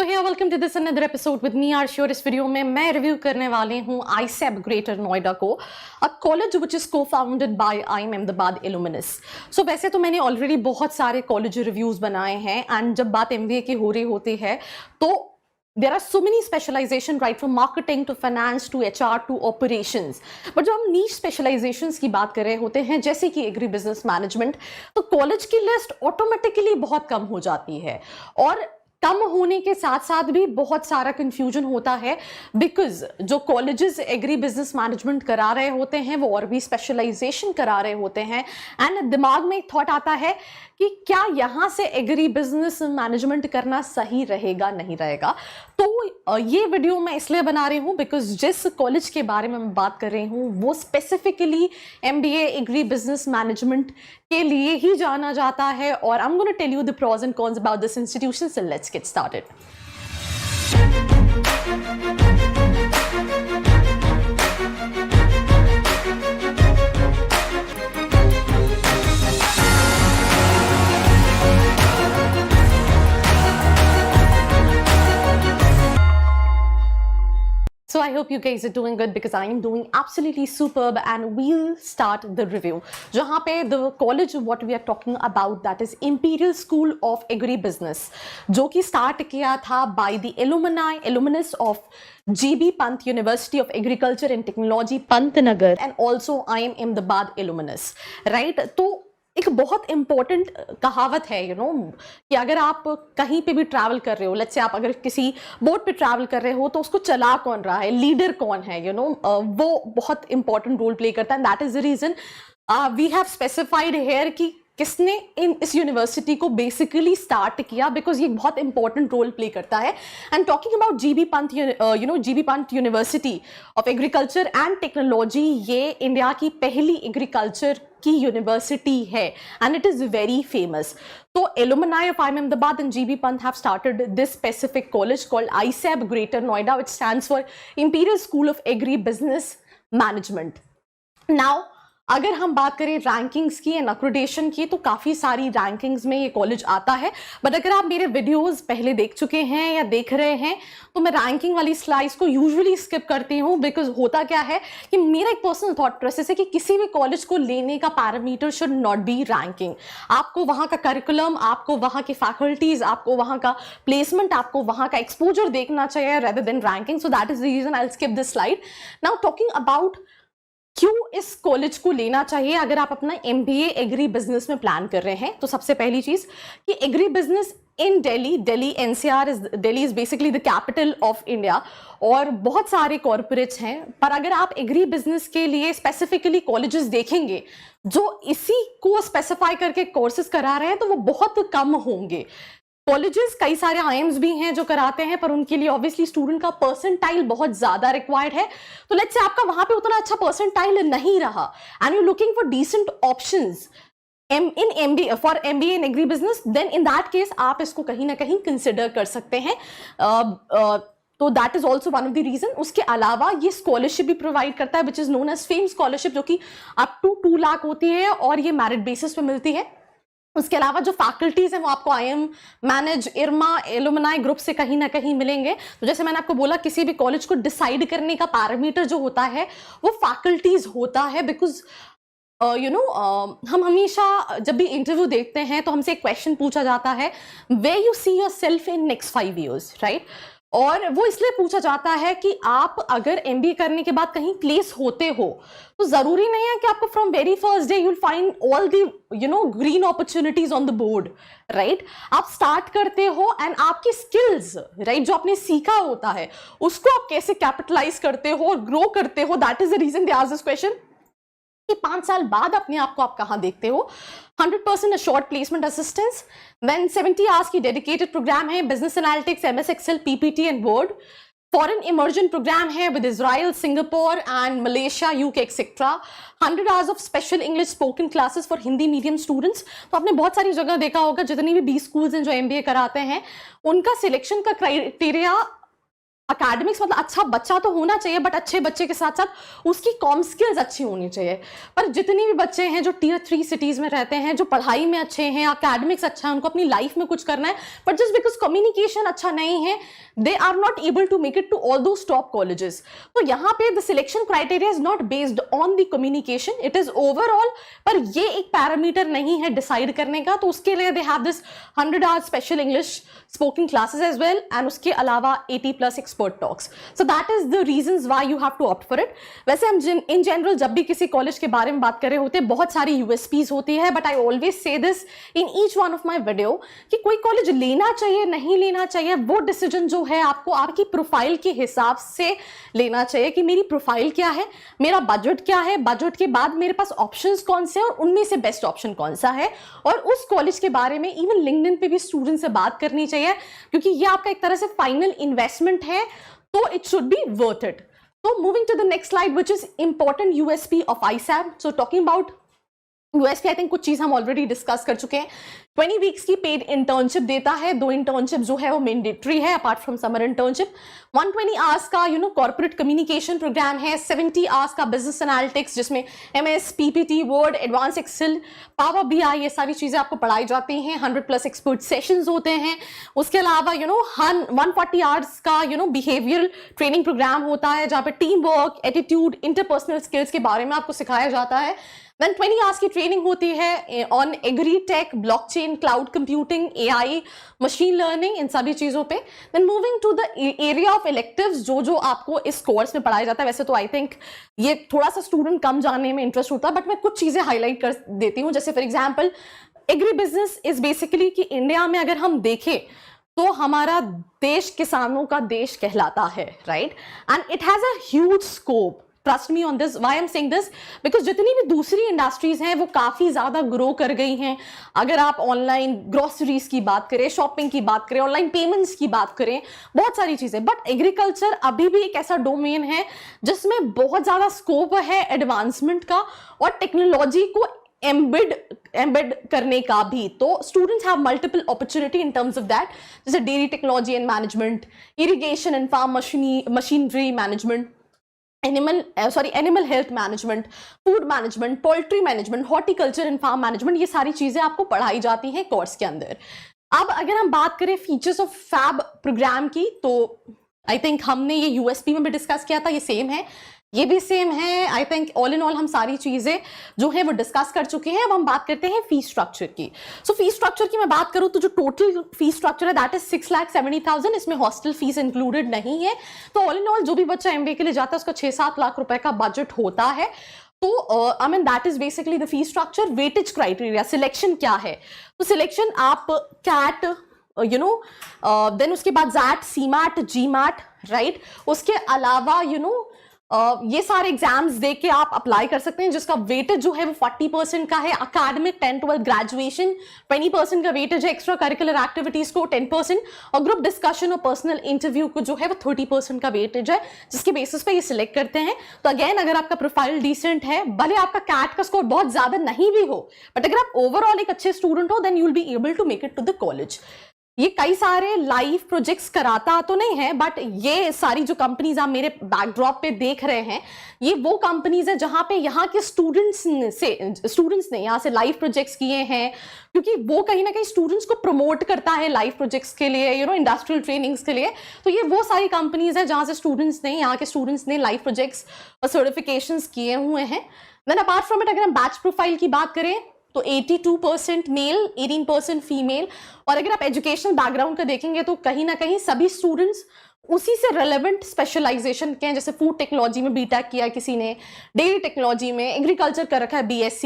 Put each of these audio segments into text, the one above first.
hey, welcome to this another episode with me Arshi और इस video में मैं रिव्यू करने वाली हूँ ISEB ग्रेटर नोएडा को, a college which is co-founded by IIM Ahmedabad Illuminus। So वैसे तो मैंने ऑलरेडी बहुत सारे कॉलेज रिव्यूज बनाए हैं एंड जब बात MBA की हो रही होती है तो there are so many specialization, right from marketing to finance to HR to operations। but जब हम niche specializations की बात कर रहे होते हैं जैसे कि एग्री बिजनेस मैनेजमेंट, तो कॉलेज की लिस्ट ऑटोमेटिकली बहुत कम हो जाती है और कम होने के साथ साथ भी बहुत सारा कंफ्यूजन होता है बिकॉज जो कॉलेजेस एग्री बिजनेस मैनेजमेंट करा रहे होते हैं वो और भी स्पेशलाइजेशन करा रहे होते हैं एंड दिमाग में एक थॉट आता है कि क्या यहाँ से एग्री बिजनेस मैनेजमेंट करना सही रहेगा नहीं रहेगा। तो ये वीडियो मैं इसलिए बना रही हूँ बिकॉज जिस कॉलेज के बारे में मैं बात कर रही हूँ वो specifically MBA agri business management के लिए ही जाना जाता है और I am gonna tell you the pros and cons about this institution. So let's get started. So I hope you guys are doing good because I am doing absolutely superb and we'll start the review. जहाँ पे the college what we are talking about that is Imperial School of Agri Business, जो कि start किया था by the alumnus of GB Pant University of Agriculture and Technology Pantnagar and also IIM Ahmedabad Illuminus, right? तो एक बहुत important कहावत है कि अगर आप कहीं पे भी ट्रैवल कर रहे हो, लेट्स से आप अगर किसी बोट पे ट्रैवल कर रहे हो तो उसको चला कौन रहा है, लीडर कौन है, वो बहुत इंपॉर्टेंट रोल प्ले करता है। That is the reason we have specified here कि किसने इस यूनिवर्सिटी को बेसिकली स्टार्ट किया बिकॉज ये बहुत इंपॉर्टेंट रोल प्ले करता है। And talking about GB Pant university of agriculture and technology, ये इंडिया की पहली एग्रीकल्चर की यूनिवर्सिटी है and it is very famous. तो alumni of IIM Ahmedabad and GB Pant have started this specific college called ISEB Greater Noida, which stands for Imperial School of Agri Business Management। Now अगर हम बात करें rankings की and accreditation की तो काफ़ी सारी रैंकिंग्स में ये कॉलेज आता है, बट अगर आप मेरे वीडियोस पहले देख चुके हैं या देख रहे हैं तो मैं रैंकिंग वाली स्लाइड्स को यूजुअली स्किप करती हूँ बिकॉज होता क्या है कि मेरा एक पर्सनल थॉट प्रोसेस है कि किसी भी कॉलेज को लेने का parameter should not be ranking. आपको वहाँ का करिकुलम, आपको वहाँ की फैकल्टीज, आपको वहाँ का प्लेसमेंट, आपको वहाँ का एक्सपोजर देखना चाहिए rather than ranking. So that is the reason I will skip this slide. Now talking about क्यों इस कॉलेज को लेना चाहिए अगर आप अपना MBA एग्री बिजनेस में प्लान कर रहे हैं, तो सबसे पहली चीज कि agri business in Delhi NCR Delhi is basically the capital of India और बहुत सारे कॉर्पोरेट्स हैं, पर अगर आप एग्री बिजनेस के लिए स्पेसिफिकली कॉलेजेस देखेंगे जो इसी को स्पेसिफाई करके कोर्सेज करा रहे हैं तो वो बहुत कम होंगे। कॉलेजेस कई सारे IIMs भी हैं जो कराते हैं पर उनके लिए ऑब्वियसली स्टूडेंट का परसेंटाइल बहुत ज्यादा रिक्वायर्ड है। तो लेट्स से आपका वहां पे उतना अच्छा परसेंटाइल नहीं रहा and you looking for decent options in MBA in agri business, then in that case आप इसको कहीं ना कहीं कंसिडर कर सकते हैं। तो that is also one of the reason. उसके अलावा ये स्कॉलरशिप भी प्रोवाइड करता है which is known as fame scholarship, जो कि अप टू 2 लाख होती है और ये मेरिट बेसिस पे मिलती है। उसके अलावा जो फैकल्टीज हैं वो आपको IIM manage IRMA alumni group से कहीं ना कहीं मिलेंगे। तो जैसे मैंने आपको बोला किसी भी कॉलेज को डिसाइड करने का पैरामीटर जो होता है वो फैकल्टीज होता है बिकॉज हम हमेशा जब भी इंटरव्यू देखते हैं तो हमसे एक क्वेश्चन पूछा जाता है where you see yourself in next 5 years, right? और वो इसलिए पूछा जाता है कि आप अगर MBA करने के बाद कहीं प्लेस होते हो तो जरूरी नहीं है कि आपको from very first day you will find all the green opportunities on the board, right? आप स्टार्ट करते हो एंड आपकी स्किल्स, राइट, जो आपने सीखा होता है उसको आप कैसे कैपिटलाइज करते हो और ग्रो करते हो। That is the reason they ask this question कि 5 साल बाद अपने आप को आप कहाँ देखते हो। 100% assured placement assistance, then 70 hours की डेडिकेटेड प्रोग्राम है, business analytics, MS Excel, PPT and Word. Foreign immersion program है with Israel, Singapore and Malaysia, UK etcetera. 100 hours of special English spoken classes for Hindi medium students. तो आपने बहुत सारी जगह देखा होगा जितनी भी 20 स्कूल्स हैं जो MBA कराते हैं उनका सिलेक्शन का क्राइटेरिया अकेडमिक्स मतलब अच्छा बच्चा तो होना चाहिए, बट अच्छे बच्चे के साथ साथ उसकी कॉम स्किल्स अच्छी होनी चाहिए। पर जितने भी बच्चे हैं जो टियर 3 सिटीज में रहते हैं, जो पढ़ाई में अच्छे हैं, अकेडमिक्स अच्छा है, उनको अपनी लाइफ में कुछ करना है, बट जस्ट बिकॉज कम्युनिकेशन अच्छा नहीं है, they are not able to make it to all those top colleges. तो यहाँ पे the selection criteria is not based on the communication, it is overall. पर ये एक पैरामीटर नहीं है डिसाइड करने का, तो उसके लिए they have this 100 hours special English spoken classes as well, and उसके अलावा 80+ expert talks. So that is the reasons why you have to opt for it. वैसे हम इन जनरल जब भी किसी कॉलेज के बारे में बात कर रहे होते हैं, बहुत सारी यूएसपीज होती है, but I always say this in each one of my video कि कोई कॉलेज लेना चाहिए नहीं लेना चाहिए, वो डिसीजन जो है आपको आपकी प्रोफाइल के हिसाब से लेना चाहिए कि मेरी प्रोफाइल क्या है, मेरा बजट क्या है, बजट के बाद मेरे पास ऑप्शंस कौन से हैं और उनमें से बेस्ट ऑप्शन कौन सा है, और उस कॉलेज के बारे में इवन लिंक्डइन पे भी स्टूडेंट से बात करनी चाहिए, क्योंकि ये आपका एक तरह से फाइनल इन्वेस्टमेंट है, तो it should be worth it. So moving to the next slide, which is important USP of ISAB. So talking about USP, I think कुछ चीज हम ऑलरेडी डिस्कस कर चुके हैं। 20 वीक्स की पेड इंटर्नशिप देता है, 2 इंटर्नशिप जो है वो मैंडेटरी है apart from summer internship. 120 hours का कॉर्पोरेट कम्युनिकेशन प्रोग्राम है, 70 आवर्स का बिजनेस एनालिटिक्स जिसमें MS, PPT, Word, advance Excel, Power BI, ये सारी चीजें आपको पढ़ाई जाती हैं। 100+ एक्सपर्ट सेशंस होते हैं। उसके अलावा 140 आवर्स का बिहेवियरल ट्रेनिंग प्रोग्राम होता है, जहाँ पे team work, attitude, interpersonal skills के बारे में आपको सिखाया जाता है। Then 20 आवर्स की ट्रेनिंग होती है on agri tech, blockchain, cloud computing, AI, machine learning, इन सभी चीजों पे। Then moving to the area of electives, जो आपको इस कोर्स में पढ़ाया जाता है। वैसे तो आई थिंक ये थोड़ा सा स्टूडेंट कम जानने में इंटरेस्ट होता है, बट मैं कुछ चीजें हाईलाइट कर देती हूँ। जैसे for example agri business is basically कि इंडिया में अगर हम देखें तो हमारा देश किसानों का देश कहलाता है, right, and it has a huge scope. Trust me on this, why I am saying this, because जितनी भी दूसरी इंडस्ट्रीज हैं वो काफी ज्यादा ग्रो कर गई हैं। अगर आप ऑनलाइन ग्रोसरीज की बात करें, शॉपिंग की बात करें, ऑनलाइन पेमेंट्स की बात करें, बहुत सारी चीजें, बट एग्रीकल्चर अभी भी एक ऐसा डोमेन है जिसमें बहुत ज्यादा स्कोप है एडवांसमेंट का और टेक्नोलॉजी को एम्बेड करने का भी। तो students have multiple opportunity in terms of that, जैसे dairy technology and management, irrigation and farm machinery management, animal health management, food management, poultry management, horticulture and farm management, ये सारी चीजें आपको पढ़ाई जाती हैं कोर्स के अंदर। अब अगर हम बात करें फीचर्स ऑफ फैब प्रोग्राम की, तो आई थिंक हमने ये यूएसपी में भी डिस्कस किया था, ये सेम है, ये भी सेम है। I think all in all हम सारी चीजें जो है वो डिस्कस कर चुके हैं। अब हम बात करते हैं फीस स्ट्रक्चर की। सो फीस स्ट्रक्चर की मैं बात करूं तो जो टोटल फीस स्ट्रक्चर है दैट इज 6,70,000, इसमें हॉस्टल फीस इंक्लूडेड नहीं है। तो ऑल इन ऑल जो भी बच्चा MBA के लिए जाता है उसका 6-7 लाख रुपए का बजट होता है। तो I mean that is basically the fees structure. Weightage criteria, selection क्या है, तो सिलेक्शन आप कैट देन उसके बाद जैट, CMAT, GMAT, राइट, उसके अलावा ये सारे एग्जाम्स दे के आप अप्लाई कर सकते हैं, जिसका वेटेज जो है वो 40% का है। अकेडमिक, 10-12 ग्रेजुएशन 20% का वेटेज है, एक्स्ट्रा करिकुलर एक्टिविटीज को 10% और ग्रुप डिस्कशन और पर्सनल इंटरव्यू को जो है वो 30% का वेटेज है, जिसके बेसिस पे ये सिलेक्ट करते हैं। तो अगेन अगर आपका प्रोफाइल डिसेंट है, भले आपका कैट का स्कोर बहुत ज्यादा नहीं भी हो, बट अगर आप ओवरऑल एक अच्छे स्टूडेंट हो then you will be able to make it to the college. ये कई सारे लाइव प्रोजेक्ट्स कराता तो नहीं है, बट ये सारी जो कंपनीज आप मेरे बैकड्रॉप पे देख रहे हैं, ये वो कंपनीज है जहां पे यहाँ के स्टूडेंट्स ने यहाँ से लाइव प्रोजेक्ट्स किए हैं, क्योंकि वो कहीं ना कहीं स्टूडेंट्स को प्रमोट करता है लाइव प्रोजेक्ट्स के लिए, इंडस्ट्रियल ट्रेनिंग्स के लिए। तो ये वो सारी कंपनीज है जहां से यहाँ के स्टूडेंट्स ने लाइव प्रोजेक्ट्स और सर्टिफिकेशंस किए हुए हैं। देन अपार्ट फ्रॉम इट अगर हम बैच प्रोफाइल की बात करें तो 82% मेल, 18% फीमेल। और अगर आप एजुकेशनल बैकग्राउंड का देखेंगे तो कहीं ना कहीं सभी स्टूडेंट्स उसी से रेलेवेंट स्पेशलाइजेशन के हैं, जैसे फूड टेक्नोलॉजी में बीटेक किया किसी ने, डेयरी टेक्नोलॉजी में, एग्रीकल्चर कर रखा है BSc,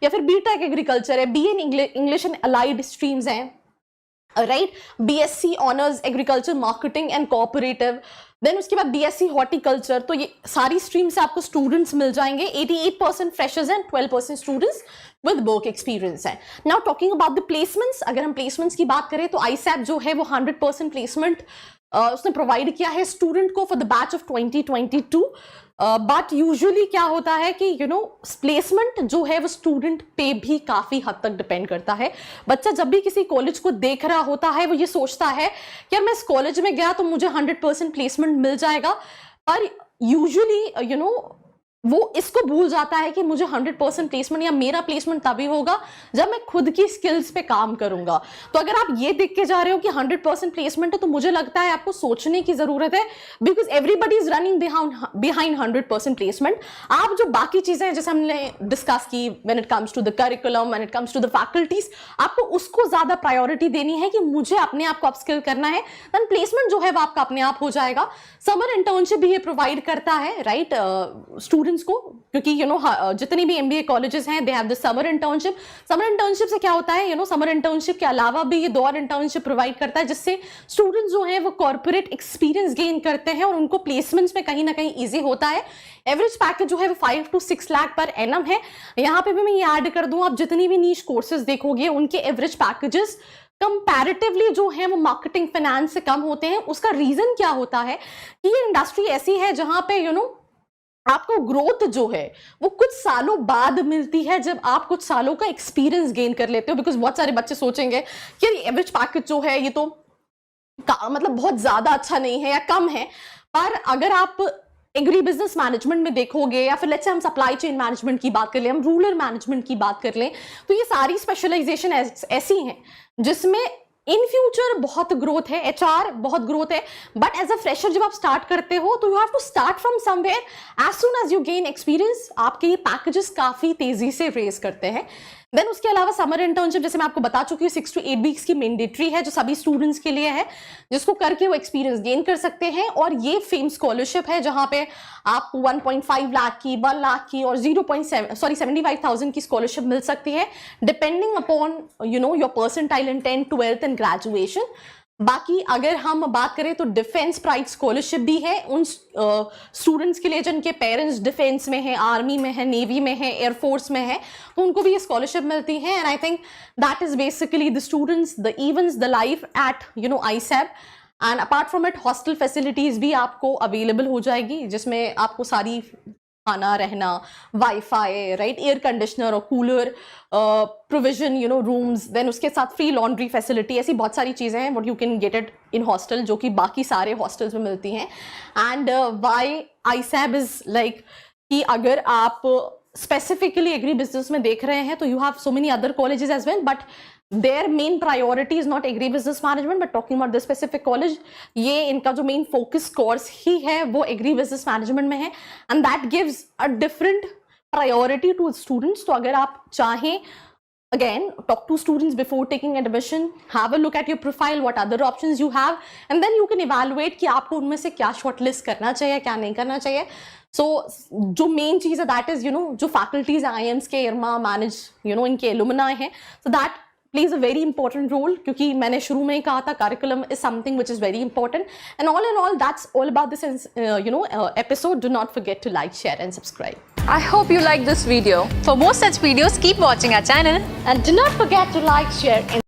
या फिर बीटेक एग्रीकल्चर है, BA in English and allied streams हैं, right, BSc honours agriculture marketing and cooperative, then उसके बाद BSc हॉर्टिकल्चर। तो ये सारी स्ट्रीम से आपको स्टूडेंट्स मिल जाएंगे। 88% freshers and 12% students with work experience है। Now talking about the placements, अगर हम प्लेसमेंट्स की बात करें तो ISAB जो है वो 100% प्लेसमेंट उसने प्रोवाइड किया है स्टूडेंट को for the batch of 2022। But usually क्या होता है कि प्लेसमेंट जो है वो स्टूडेंट पे भी काफी हद तक डिपेंड करता है। बच्चा जब भी किसी कॉलेज को देख रहा होता है वो ये सोचता है कि यार मैं इस कॉलेज में गया तो मुझे 100% प्लेसमेंट मिल जाएगा, पर यूजुअली वो इसको भूल जाता है कि मुझे 100% प्लेसमेंट या मेरा प्लेसमेंट तभी होगा जब मैं खुद की स्किल्स पे काम करूंगा। तो अगर आप ये देख के जा रहे हो कि 100% प्लेसमेंट है तो मुझे लगता है आपको सोचने की जरूरत है, because everybody is running behind 100% placement. आप जो बाकी चीजें हैं जैसे हमने डिस्कस की, when it comes to the curriculum, when it comes to the faculties, आपको उसको ज्यादा प्रायोरिटी देनी है कि मुझे अपने आप को अपस्किल करना है, देन प्लेसमेंट जो है वो आपका अपने आप हो जाएगा। समर इंटर्नशिप भी ये प्रोवाइड करता है, राइट, स्टूडेंट्स को, क्योंकि जितनी भी MBA कॉलेजेस हैं they have the summer internship. Summer internship से क्या होता है, समर इंटर्नशिप के अलावा भी ये 2 और इंटर्नशिप प्रोवाइड करता है जिससे स्टूडेंट्स जो हैं वो कॉर्पोरेट एक्सपीरियंस गेन करते हैं और उनको प्लेसमेंट्स में कहीं ना कहीं ईजी होता है। एवरेज पैकेज जो है वो 5 to 6 लाख पर एनम है। यहाँ पे भी मैं ये ऐड कर दूं, आप जितनी भी नीश कोर्सेज देखोगे उनके एवरेज पैकेजेस कंपैरेटिवली जो है वो मार्केटिंग फाइनेंस से कम होते हैं। उसका रीजन क्या होता है कि ये इंडस्ट्री ऐसी है जहां पे आपको ग्रोथ जो है वो कुछ सालों बाद मिलती है, जब आप कुछ सालों का एक्सपीरियंस गेन कर लेते हो। बिकॉज बहुत सारे बच्चे सोचेंगे कि एवरेज पैकेज जो है ये तो मतलब बहुत ज्यादा अच्छा नहीं है या कम है, पर अगर आप एग्री बिजनेस मैनेजमेंट में देखोगे या फिर लेट्स से हम सप्लाई चेन मैनेजमेंट की बात कर लें, हम रूरल मैनेजमेंट की बात कर लें, तो ये सारी स्पेशलाइजेशन ऐसी हैं जिसमें इन फ्यूचर बहुत ग्रोथ है, HR बहुत ग्रोथ है, बट एज अ फ्रेशर जब आप स्टार्ट करते हो तो you have to start from somewhere. As soon as you gain experience आपके ये पैकेजेस काफी तेजी से रेज करते हैं। देन उसके अलावा समर इंटर्नशिप जैसे मैं आपको बता चुकी हूँ 6 to 8 वीक्स की मैंडेटरी है जो सभी स्टूडेंट्स के लिए है, जिसको करके वो एक्सपीरियंस गेन कर सकते हैं। और ये फेम स्कॉलरशिप है जहां पे आपको 1.5 लाख की, 1 लाख की और 75,000 की स्कॉलरशिप मिल सकती है depending upon your percentile in 10th, 12th and graduation. बाकी अगर हम बात करें तो डिफेंस प्राइज स्कॉलरशिप भी है उन स्टूडेंट्स के लिए जिनके पेरेंट्स डिफेंस में है, आर्मी में है, नेवी में है, एयरफोर्स में है, तो उनको भी ये स्कॉलरशिप मिलती है। And I think that is basically the students, the events, the life at ISAB। And apart from it hostel facilities भी आपको अवेलेबल हो जाएगी जिसमें आपको सारी खाना, रहना, वाईफाई, राइट, एयर कंडीशनर और कूलर प्रोविजन, रूम्स, देन उसके साथ फ्री लॉन्ड्री फैसिलिटी, ऐसी बहुत सारी चीज़ें हैं what you can get it in hostel जो कि बाकी सारे हॉस्टल्स में मिलती हैं। And why ISAB is like कि अगर आप स्पेसिफिकली एग्री बिजनेस में देख रहे हैं तो you have so many other colleges as well, but their main priority is not agri business management but talking about this specific college, ये इनका जो main focus course ही है वो agri business management में है and that gives a different priority to students। तो अगर आप चाहें again talk to students before taking admission, have a look at your profile, what other options you have and then you can evaluate कि आपको उनमें से क्या shortlist करना चाहिए, क्या नहीं करना चाहिए। So जो मेन चीज है दैट इज जो फैकल्टीज IIMs के IRMA मैनेज इनके एलुमनाई हैं, so that plays a very important role क्योंकि मैंने शुरू में ही कहा था curriculum is something which is very important and all in all that's all about this episode. Do not forget to like, share and subscribe. I hope you like this video. For more such videos, keep watching our channel And do not forget to like, share and